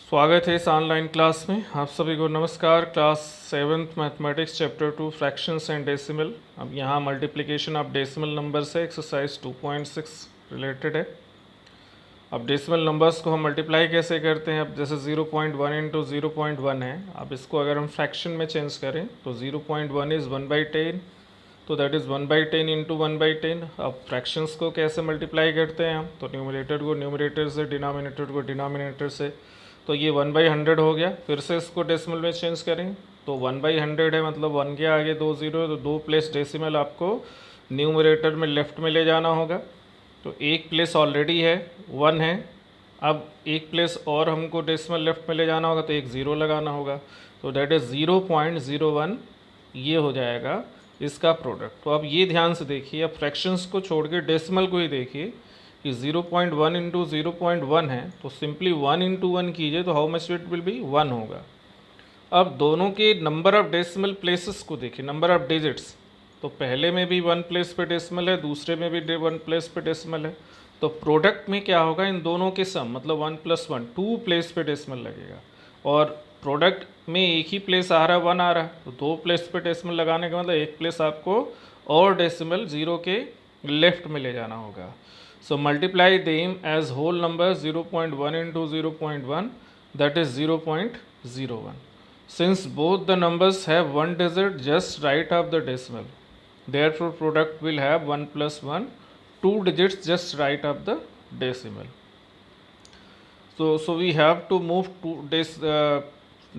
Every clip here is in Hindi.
स्वागत है इस ऑनलाइन क्लास में। आप सभी को नमस्कार। Class 7th mathematics chapter 2 fractions and decimal. अब यहाँ मल्टीप्लिकेशन ऑफ डेसिमल नंबर से एक्सरसाइज 2.6 रिलेटेड है। अब डेसिमल नंबर्स को हम मल्टीप्लाई कैसे करते हैं। अब जैसे 0.1 इंटू 0.1 है, अब इसको अगर हम फ्रैक्शन में चेंज करें तो 0.1 इज़ 1/10, तो दैट इज़ 1/10 इंटू 1/10। अब फ्रैक्शंस को कैसे मल्टीप्लाई करते हैं हम, तो न्यूमरेटर को न्यूमरेटर से, डिनोमिनेटर को डिनोमिनेटर से, तो ये 1/100 हो गया। फिर से इसको डेसिमल में चेंज करें तो 1/100 है, मतलब 1 के आगे 2 जीरो, तो 2 प्लेस डेसिमल आपको न्यूमरेटर में लेफ़्ट में ले जाना होगा। तो एक प्लेस ऑलरेडी है 1 है, अब एक प्लेस और हमको डेसिमल लेफ़्ट में ले जाना होगा तो एक ज़ीरो लगाना होगा, तो दैट इज़ 0.01। ये हो जाएगा इसका प्रोडक्ट। तो अब ये ध्यान से देखिए, अब फ्रैक्शंस को छोड़ के डेसिमल को ही देखिए कि 0.1 इंटू 0.1 है, तो सिंपली 1 इंटू 1 कीजिए तो how much it will be 1 होगा। अब दोनों के नंबर ऑफ डेसिमल प्लेसेस को देखिए, नंबर ऑफ डिजिट्स, तो पहले में भी 1 प्लेस पे डेसिमल है, दूसरे में भी 1 प्लेस पे डेसिमल है, तो प्रोडक्ट में क्या होगा, इन दोनों के सम मतलब 1 + 1 2 प्लेस पे डेसिमल लगेगा, और प्रोडक्ट में एक ही प्लेस आ रहा है 1 आ रहा है, तो 2 प्लेस पे डेसिमल लगाने का मतलब एक प्लेस आपको और डेसिमल 0 के लेफ्ट में ले जाना होगा। So multiply them as whole numbers 0.1 into 0.1, that is 0.01. Since both the numbers have one digit just right of the decimal, therefore product will have 1 + 1, 2 digits just right of the decimal. So we have to move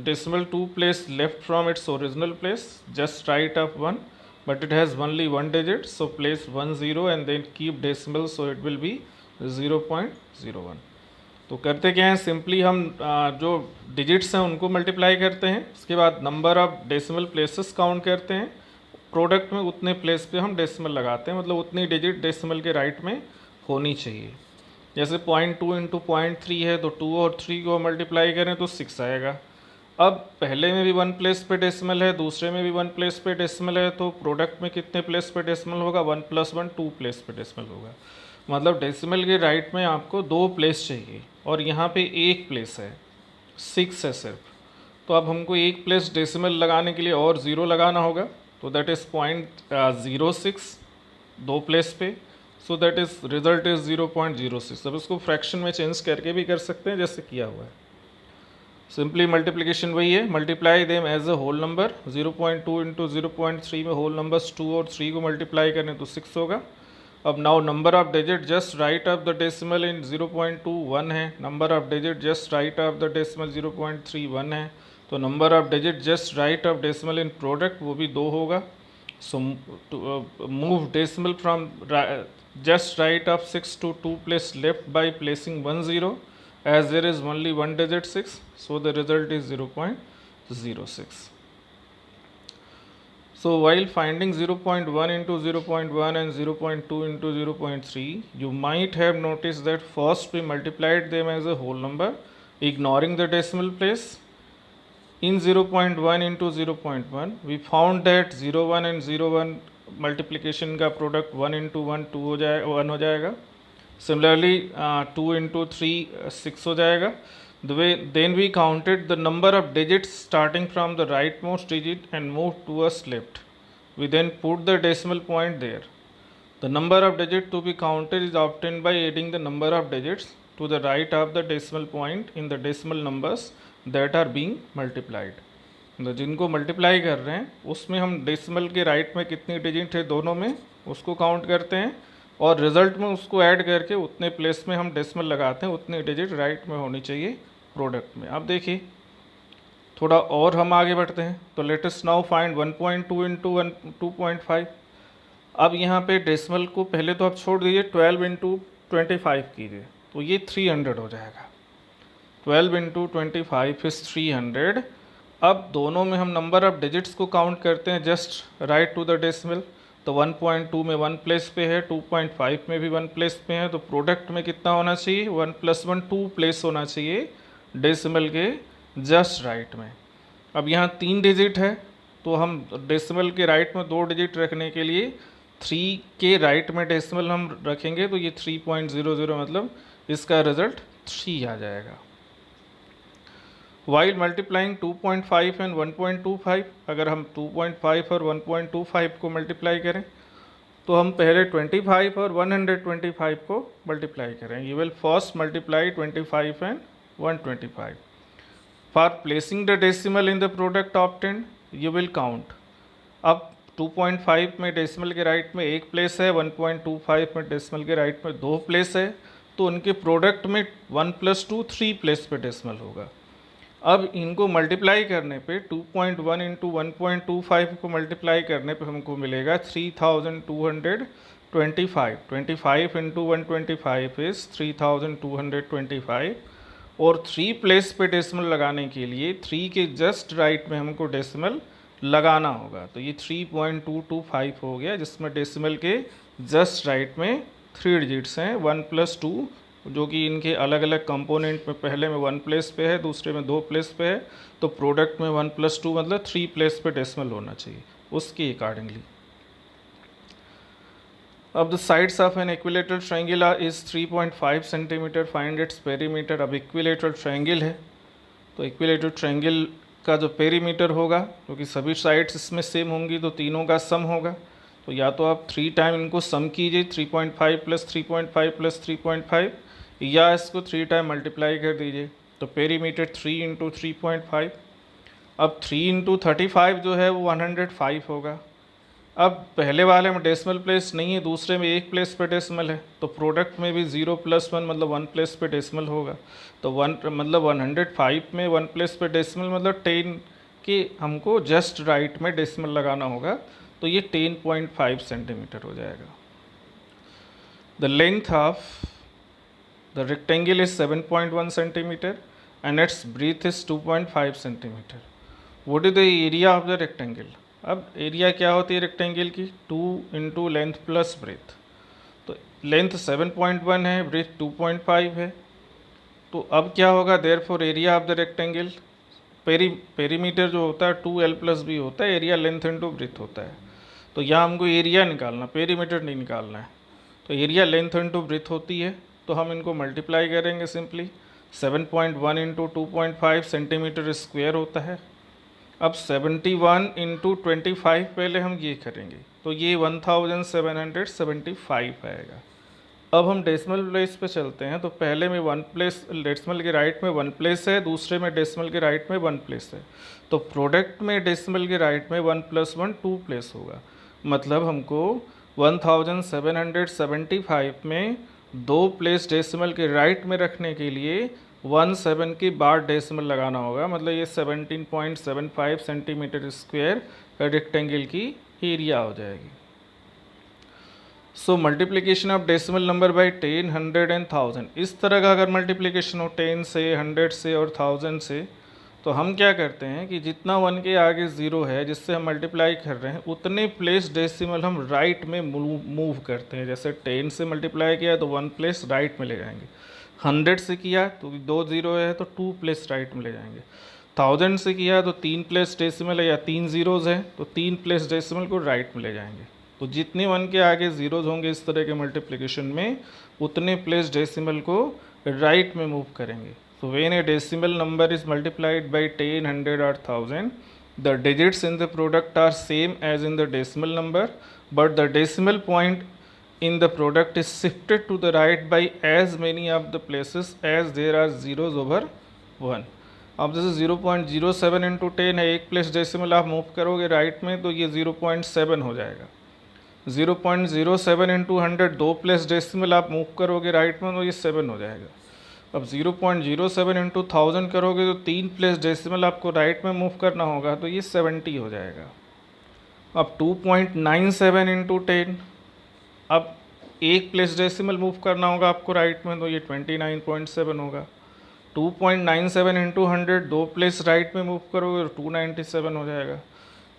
decimal 2 place left from its original place, just right of 1. But it has only one digit, so place 1 0 and then keep decimal, so it will be 0.01. तो करते क्या हैं, सिंपली हम जो डिजिट्स हैं उनको मल्टीप्लाई करते हैं, उसके बाद number of decimal places count करते हैं, प्रोडक्ट में उतने प्लेस पे हम डेसिमल लगाते हैं, मतलब उतनी डिजिट डेसिमल के राइट में होनी चाहिए। जैसे 0.2 इंटू 0.3 है, तो 2 और 3 को मल्टीप्लाई करें तो 6 आएगा। अब पहले में भी 1 प्लेस पे डेसिमल है, दूसरे में भी 1 प्लेस पे डेसिमल है, तो प्रोडक्ट में कितने प्लेस पे डेसिमल होगा, 1 + 1 2 प्लेस पे डेसिमल होगा। मतलब डेसिमल के राइट में आपको 2 प्लेस चाहिए, और यहाँ पे एक प्लेस है, 6 है सिर्फ। तो अब हमको एक प्लेस डेसिमल लगाने के लिए और 0 लगाना होगा, तो दैट इज़ 0.06 2 प्लेस पे, so that is result is 0.06। अब इसको फ्रैक्शन में चेंज करके भी कर सकते हैं जैसे किया हुआ है। सिंपली मल्टीप्लिकेशन वही है, multiply them as a whole number. 0.2 into 0.3 में होल नंबर्स 2 और 3 को मल्टीप्लाई करें तो 6 होगा। अब now number of digit just right of the decimal in 0.2 1 है, number of digit just right of the decimal 0.3 1 है, तो number of digit just right of decimal in product वो भी 2 होगा। So move decimal from just right of 6 to 2 place left by placing 1 0, as there is only one digit 6, so the result is 0.06. So while finding 0.1 into 0.1 and 0.2 into 0.3, you might have noticed that first we multiplied them as a whole number, ignoring the decimal place. In 0.1 into 0.1, we found that 0.1 and 0.1 multiplication का product 1 into 1 2 हो जाएगा, 1 हो जाएगा। Similarly 2 into 3 6 हो जाएगा। Then we counted the number of digits starting from the rightmost digit and moved towards left. We then put the decimal point there. The number of digits to be counted is obtained by adding the number of digits to the right of the decimal point in the decimal numbers that are being multiplied. तो जिनको मल्टीप्लाई कर रहे हैं उसमें हम डेसिमल के राइट में कितनी डिजिट है दोनों में उसको काउंट करते हैं, और रिजल्ट में उसको ऐड करके उतने प्लेस में हम डेसिमल लगाते हैं, उतनी डिजिट राइट में होनी चाहिए प्रोडक्ट में। अब देखिए थोड़ा और हम आगे बढ़ते हैं, तो let us now find 1.2 into 2.5। अब यहाँ पे डेसिमल को पहले तो आप छोड़ दीजिए, 12 इंटू 25 कीजिए, तो ये 300 हो जाएगा। 12 इंटू 25 इज 300। अब दोनों में हम नंबर ऑफ डिजिट्स को काउंट करते हैं just right to the decimal, तो 1.2 में 1 प्लेस पे है, 2.5 में भी 1 प्लेस पे है, तो प्रोडक्ट में कितना होना चाहिए, 1 + 1 2 प्लेस होना चाहिए डेसिमल के जस्ट राइट में। अब यहाँ 3 डिजिट है, तो हम डेसिमल के राइट में 2 डिजिट रखने के लिए 3 के राइट में डेसिमल हम रखेंगे, तो ये 3.00 मतलब इसका रिजल्ट 3 आ जाएगा। वाइल मल्टीप्लाइंग 2.5 एंड 1.25, अगर हम 2.5 और 1.25 को मल्टीप्लाई करें तो हम पहले 25 और 125 को मल्टीप्लाई करें. You will first multiply 25 and 125. For placing the decimal in the product obtained you will count. अब 2.5 में डेसिमल के राइट में एक प्लेस है, 1.25 में डेसिमल के राइट में दो प्लेस है, तो उनके प्रोडक्ट में 1 + 2 3 प्लेस पे डेसिमल होगा. अब इनको मल्टीप्लाई करने पे 2.1 इंटू 1.25 को मल्टीप्लाई करने पे हमको मिलेगा 3225. 25 इंटू 125 इज 3225. और 3 प्लेस पे डेसिमल लगाने के लिए 3 के जस्ट राइट में हमको डेसिमल लगाना होगा. तो ये 3.225 हो गया, जिसमें डेसिमल के जस्ट राइट में 3 डिजिट्स हैं, 1 + 2, जो कि इनके अलग अलग कंपोनेंट में पहले में 1 प्लेस पे है, दूसरे में 2 प्लेस पे है, तो प्रोडक्ट में 1 + 2 मतलब 3 प्लेस पे डेसिमल होना चाहिए उसके अकॉर्डिंगली. अब the sides of an equilateral triangle is 3.5 centimetre. Find its perimeter. अब इक्विलेटरल ट्रायंगल है तो इक्विलेटरल ट्रायंगल का जो पेरीमीटर होगा, क्योंकि सभी साइड्स इसमें सेम होंगी तो तीनों का सम होगा, तो या तो आप 3 टाइम इनको सम कीजिए, 3.5 + 3.5 + 3.5, या इसको 3 टाइम मल्टीप्लाई कर दीजिए. तो पेरीमीटर 3 इंटू 3.5. अब 3 इंटू 35 जो है वो 105 होगा. अब पहले वाले में डेसिमल प्लेस नहीं है, दूसरे में एक प्लेस पे डेसिमल है, तो प्रोडक्ट में भी 0 + 1 मतलब 1 प्लेस पे डेसिमल होगा. तो 1 मतलब 105 में 1 प्लेस पे डेसिमल मतलब 10 के हमको जस्ट राइट में डेसिमल लगाना होगा, तो ये 10.5 सेंटीमीटर हो जाएगा. The length of the rectangle is 7.1 centimetre and its breadth is 2.5 centimetre. What is the area of the rectangle. अब एरिया क्या होती है रेक्टेंगल की, 2 इंटू लेंथ प्लस ब्रेथ. तो लेंथ 7.1 है, ब्रेथ 2.5 है, तो अब क्या होगा, therefore area of the rectangle, perimeter जो होता है 2l + b होता है, एरिया लेंथ इंटू ब्रेथ होता है. तो यहाँ हमको एरिया निकालना, पेरीमीटर नहीं निकालना है. तो एरिया लेंथ इंटू ब्रेथ होती है, तो हम इनको मल्टीप्लाई करेंगे सिंपली. 7.1 इंटू 2.5 सेंटीमीटर स्क्वायर होता है. अब 71 इंटू 25 पहले हम ये करेंगे, तो ये 1775 आएगा. अब हम डेसिमल प्लेस पे चलते हैं, तो पहले में 1 प्लेस, डेसिमल के राइट में 1 प्लेस है, दूसरे में डेसिमल के राइट में 1 प्लेस है, तो प्रोडक्ट में डेसिमल के राइट में 1 + 1 2 प्लेस होगा. मतलब हमको 1775 में 2 प्लेस डेसिमल के राइट में रखने के लिए 17 के बाद डेसिमल लगाना होगा. मतलब ये 17.75 सेंटीमीटर स्क्वायर रेक्टेंगल की एरिया हो जाएगी. So multiplication of decimal number by 10, 100 and 1000. इस तरह का अगर मल्टीप्लिकेशन हो 10 से, 100 से और 1000 से, तो हम क्या करते हैं कि जितना 1 के आगे 0 है जिससे हम मल्टीप्लाई कर रहे हैं, उतने प्लेस डेसिमल हम राइट में मूव करते हैं. जैसे 10 से मल्टीप्लाई किया तो 1 प्लेस राइट में ले जाएंगे, 100 से किया तो 2 0 है तो 2 प्लेस राइट में ले जाएंगे, 1000 से किया तो 3 प्लेस डेसिमल है या 3 ज़ीरोज़ हैं तो 3 प्लेस डेसिमल को राइट में ले जाएंगे. तो जितने 1 के आगे ज़ीरोज़ होंगे इस तरह के मल्टीप्लिकेशन में, उतने प्लेस डेसिमल को राइट में मूव करेंगे. So when a decimal number is multiplied by 10, 100 or 1000, the digits in the product are same as in the decimal number, but the decimal point in the product is shifted to the right by as many of the places as there are zeros over 1. अब जैसे 0.07 इंटू 10 है, एक प्लेस डेसिमल आप मूव करोगे राइट में तो ये 0.7 हो जाएगा. 0.07 इंटू 100 2 प्लेस डेसिमल आप मूव करोगे राइट में तो ये 7 हो जाएगा. अब 0.07 इंटू 1000 करोगे तो 3 प्लेस डेसिमल आपको राइट में मूव करना होगा तो ये 70 हो जाएगा. अब 2.97 इंटू 10, अब एक प्लेस डेसिमल मूव करना होगा आपको राइट में तो ये 29.7 होगा. 2.97 इंटू 100 2 प्लेस राइट में मूव करोगे तो 297 हो जाएगा.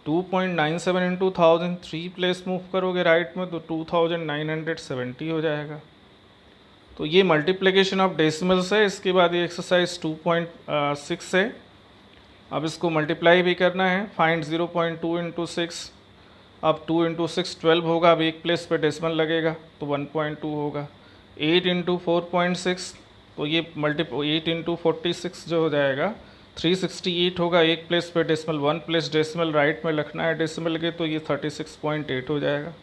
2.97 इंटू 1000 3 प्लेस मूव करोगे राइट में तो 2970 हो जाएगा. तो ये मल्टीप्लिकेशन ऑफ डेसिमल्स है. इसके बाद ये एक्सरसाइज 2.6 है. अब इसको मल्टीप्लाई भी करना है. Find 0.2 into 6. अब 2 इंटू 6 12 होगा. अब एक प्लेस पे डेसिमल लगेगा तो 1.2 होगा. 8 इंटू 4.6 तो ये 8 इंटू 46 जो हो जाएगा 368 होगा, एक प्लेस पे डेसिमल, 1 प्लेस डेसिमल राइट में रखना है डेसिमल के, तो ये 36.8 हो जाएगा।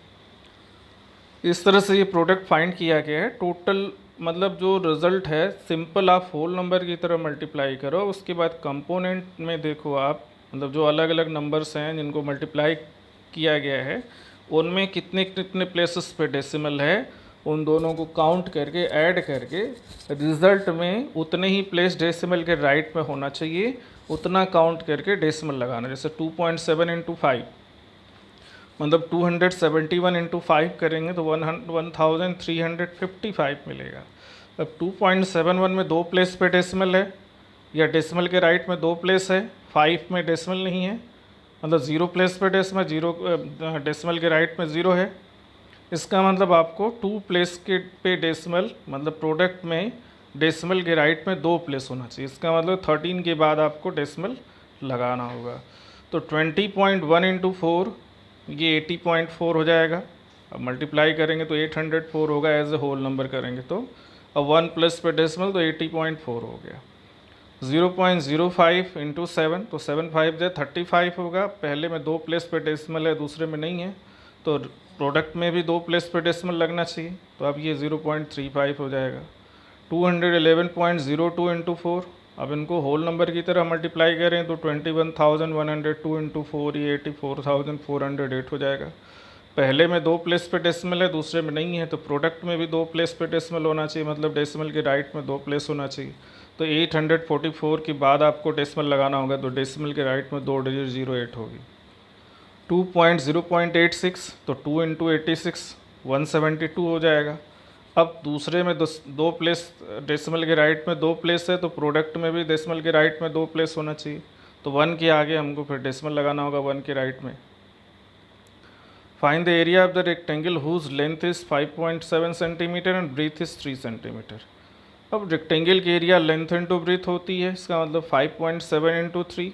इस तरह से ये प्रोडक्ट फाइंड किया गया है। टोटल मतलब जो रिज़ल्ट है सिंपल आप होल नंबर की तरह मल्टीप्लाई करो, उसके बाद कंपोनेंट में देखो आप, मतलब जो अलग अलग नंबर्स हैं जिनको मल्टीप्लाई किया गया है उनमें कितने कितने प्लेसेस पे डेसिमल है, उन दोनों को काउंट करके ऐड करके रिज़ल्ट में उतने ही प्लेस डेसिमल के राइट में होना चाहिए, उतना काउंट करके डेसिमल लगाना। जैसे 2.7 इंटू 5 मतलब 271 इंटू 5 करेंगे तो 1355 मिलेगा। अब 2.71 में दो प्लेस पे डेसिमल है, या डेसिमल के राइट में दो प्लेस है, 5 में डेसिमल नहीं है, मतलब 0 प्लेस पे डेसिमल, 0 डेसिमल के राइट में 0 है। इसका मतलब आपको 2 प्लेस के पे डेसिमल, मतलब प्रोडक्ट में डेसिमल के राइट में 2 प्लेस होना चाहिए। इसका मतलब 13 के बाद आपको डेसिमल लगाना होगा। तो 20.1 इंटू 4 ये 80.4 हो जाएगा। अब मल्टीप्लाई करेंगे तो 804 होगा, एज ए होल नंबर करेंगे तो। अब 1 प्लस पे डेसिमल तो 80.4 हो गया। 0.05 इंटू 7 तो 7 5 जो 35 होगा। पहले में 2 प्लेस पे डेसिमल है, दूसरे में नहीं है, तो प्रोडक्ट में भी 2 प्लेस पे डेसिमल लगना चाहिए, तो अब ये 0.35 हो जाएगा। 211.02 इंटू 4, अब इनको होल नंबर की तरह मल्टीप्लाई करें तो 21,102 इंटू 4 ये 84,408 हो जाएगा। पहले में 2 प्लेस पे डेसिमल है, दूसरे में नहीं है, तो प्रोडक्ट में भी 2 प्लेस पे डेसिमल होना चाहिए, मतलब डेसिमल के राइट में 2 प्लेस होना चाहिए। तो 844 के बाद आपको डेसिमल लगाना होगा, तो डेसिमल के राइट में 2 डिजिट 08 होगी। 2.0.86 तो 2 इंटू 86 172 हो जाएगा। अब दूसरे में दो प्लेस डेसिमल के राइट में 2 प्लेस है, तो प्रोडक्ट में भी डेसिमल के राइट में 2 प्लेस होना चाहिए, तो 1 के आगे हमको फिर डेसिमल लगाना होगा 1 के राइट में। Find the area of the rectangle whose length is 5.7 centimetre and breadth is 3 centimetre. अब रेक्टेंगल की एरिया लेंथ इंटू ब्रीथ होती है, इसका मतलब 5.7 इंटू 3,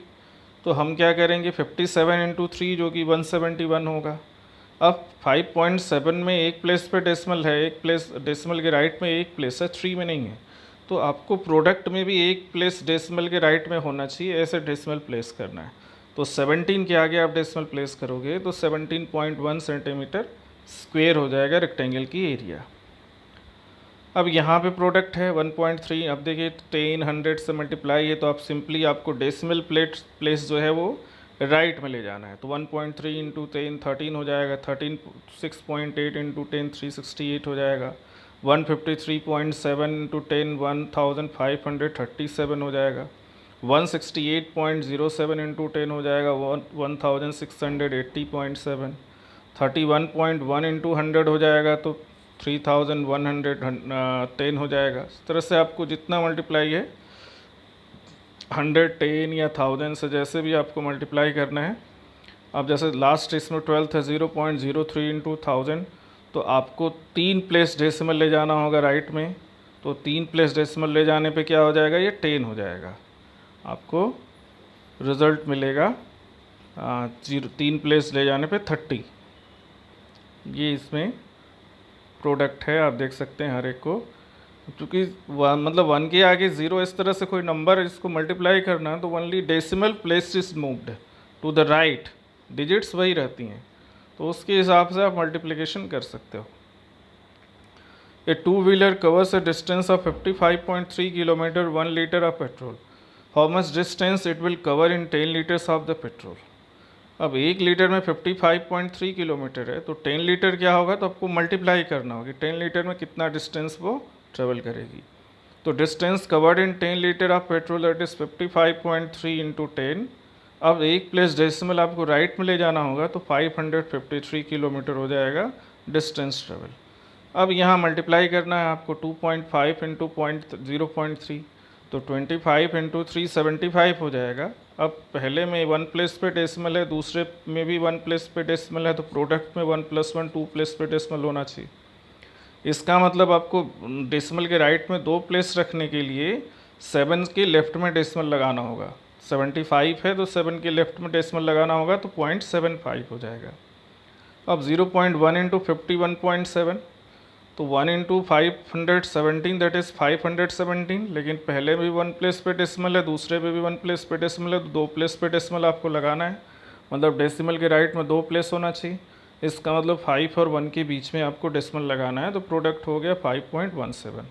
तो हम क्या करेंगे 57 इंटू 3 जो कि 171 होगा। अब 5.7 में एक प्लेस पे डेसिमल है, एक प्लेस डेसिमल के राइट में एक प्लेस है, 3 में नहीं है, तो आपको प्रोडक्ट में भी एक प्लेस डेसिमल के राइट में होना चाहिए, ऐसे डेसिमल प्लेस करना है। तो 17 के आगे आप डेसिमल प्लेस करोगे तो 17.1 सेंटीमीटर स्क्वेयर हो जाएगा रेक्टेंगल की एरिया। अब यहाँ पे प्रोडक्ट है 1.3, अब देखिए 10 100 से मल्टीप्लाई है, तो आप सिंपली आपको डेसिमल प्लेस जो है वो राइट में ले जाना है, तो 1.3 इंटू 10 13 हो जाएगा, 13 6.8 इंटू 10 368 हो जाएगा, 153.7 इंटू 10 1537 हो जाएगा, 168.07 इंटू 10 हो जाएगा 1680.7, 31.1 इंटू 100 हो जाएगा तो 3110 हो जाएगा। इस तरह से आपको जितना मल्टीप्लाई है 110 या 1000 से जैसे भी आपको मल्टीप्लाई करना है। अब जैसे लास्ट इसमें 12th है 0.03 इंटू 1000, तो आपको 3 प्लेस डेसिमल ले जाना होगा राइट में, तो 3 प्लेस डेसिमल ले जाने पे क्या हो जाएगा, ये 10 हो जाएगा। आपको रिज़ल्ट मिलेगा 3 प्लेस ले जाने पे 30। ये इसमें प्रोडक्ट है, आप देख सकते हैं हर एक को, क्योंकि मतलब 1 के आगे 0 इस तरह से कोई नंबर इसको मल्टीप्लाई करना, तो only decimal place is moved to the right, digits वही रहती हैं, तो उसके हिसाब से आप मल्टीप्लिकेशन कर सकते हो। A two wheeler covers a distance of 55.3 kilometre 1 litre of petrol, how much distance it will cover in 10 litres of the petrol. अब 1 लीटर में 55.3 किलोमीटर है, तो 10 लीटर क्या होगा, तो आपको मल्टीप्लाई करना होगा 10 लीटर में कितना डिस्टेंस वो ट्रेवल करेगी। तो distance covered in 10 litre of petrol that is 55.3 into 10। अब एक प्लेस डेसिमल आपको राइट में ले जाना होगा, तो 553 किलोमीटर हो जाएगा डिस्टेंस ट्रेवल। अब यहाँ मल्टीप्लाई करना है आपको 2.5 इंटू 0.3, तो 25 इंटू 3 75 हो जाएगा। अब पहले में 1 प्लेस पे डेसिमल है, दूसरे में भी 1 प्लेस पे डेसिमल है, तो प्रोडक्ट में 1 + 1 2 प्लेस पे डेसिमल होना चाहिए। इसका मतलब आपको डेसिमल के राइट में 2 प्लेस रखने के लिए 7 के लेफ्ट में डेसिमल लगाना होगा। 75 है तो 7 के लेफ्ट में डेसिमल लगाना होगा, तो 0.75 हो जाएगा। अब 0.1 इंटू 51.7, तो 1 इंटू 517 दैट इज़ 517, लेकिन पहले भी 1 प्लेस पे डेसिमल है, दूसरे पे भी 1 प्लेस पे डेसिमल है, तो 2 प्लेस पे डेसिमल आपको लगाना है। मतलब डेसिमल के राइट में 2 प्लेस होना चाहिए। इसका मतलब 5 और 1 के बीच में आपको डेसिमल लगाना है, तो प्रोडक्ट हो गया 5.17।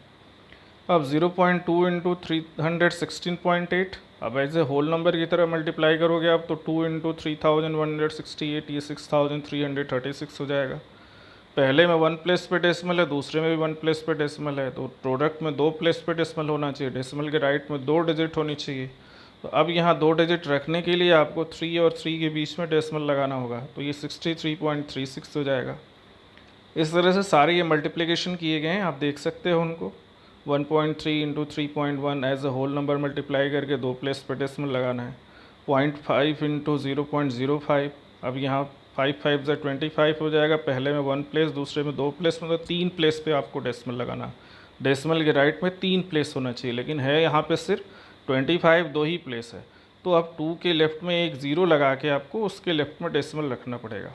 अब 0.2 इंटू 316.8, अब एज ए होल नंबर की तरह मल्टीप्लाई करोगे आप, तो 2 इंटू 3168, ये 6336 हो जाएगा। पहले में 1 प्लेस पे डेसिमल है, दूसरे में भी 1 प्लेस पे डेसिमल है, तो प्रोडक्ट में 2 प्लेस पे डेसिमल होना चाहिए, डेसिमल के राइट में 2 डिजिट होनी चाहिए। तो अब यहाँ 2 डिजिट रखने के लिए आपको 3 और 3 के बीच में डेसिमल लगाना होगा, तो ये 63.36 हो जाएगा। इस तरह से सारे ये मल्टीप्लिकेशन किए गए हैं, आप देख सकते हो उनको। 1.3 into 3.1 as a whole number multiply करके 2 प्लेस पे डेसिमल लगाना है। 0.5 इंटू 0.05, अब यहाँ 5 5 से 25 हो जाएगा। पहले में 1 प्लेस, दूसरे में 2 प्लेस, मतलब 3 प्लेस पे आपको डेसिमल लगाना। डेसिमल के राइट में 3 प्लेस होना चाहिए, लेकिन है यहाँ पे सिर्फ 25, 2 ही प्लेस है। तो अब 2 के लेफ़्ट में एक ज़ीरो लगा के आपको उसके लेफ़्ट में डेसिमल रखना पड़ेगा।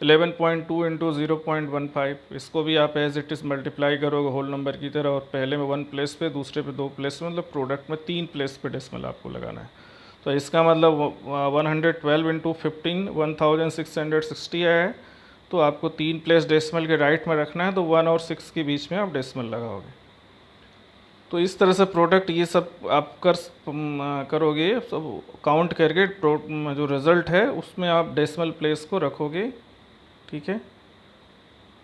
11.2 इंटू 0.15, इसको भी आप एज इट इज़ मल्टीप्लाई करोगे होल नंबर की तरह, और पहले में 1 प्लेस पे, दूसरे पे 2 प्लेस पे, मतलब प्रोडक्ट में 3 प्लेस पे डेसिमल आपको लगाना है। तो इसका मतलब 112 इंटू 15 1660 आया है। तो आपको 3 प्लेस डेसिमल के राइट में रखना है, तो 1 और 6 के बीच में आप डेसिमल लगाओगे। तो इस तरह से प्रोडक्ट ये सब आप करोगे, सब काउंट करके जो रिज़ल्ट है उसमें आप डेसिमल प्लेस को रखोगे। ठीक है,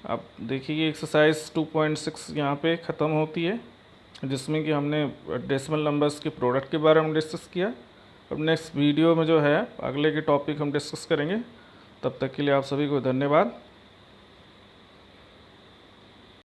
अब देखिए एक्सरसाइज 2.6 यहाँ पे ख़त्म होती है, जिसमें कि हमने डेसिमल नंबर्स के प्रोडक्ट के बारे में डिस्कस किया। अब नेक्स्ट वीडियो में जो है अगले के टॉपिक हम डिस्कस करेंगे। तब तक के लिए आप सभी को धन्यवाद।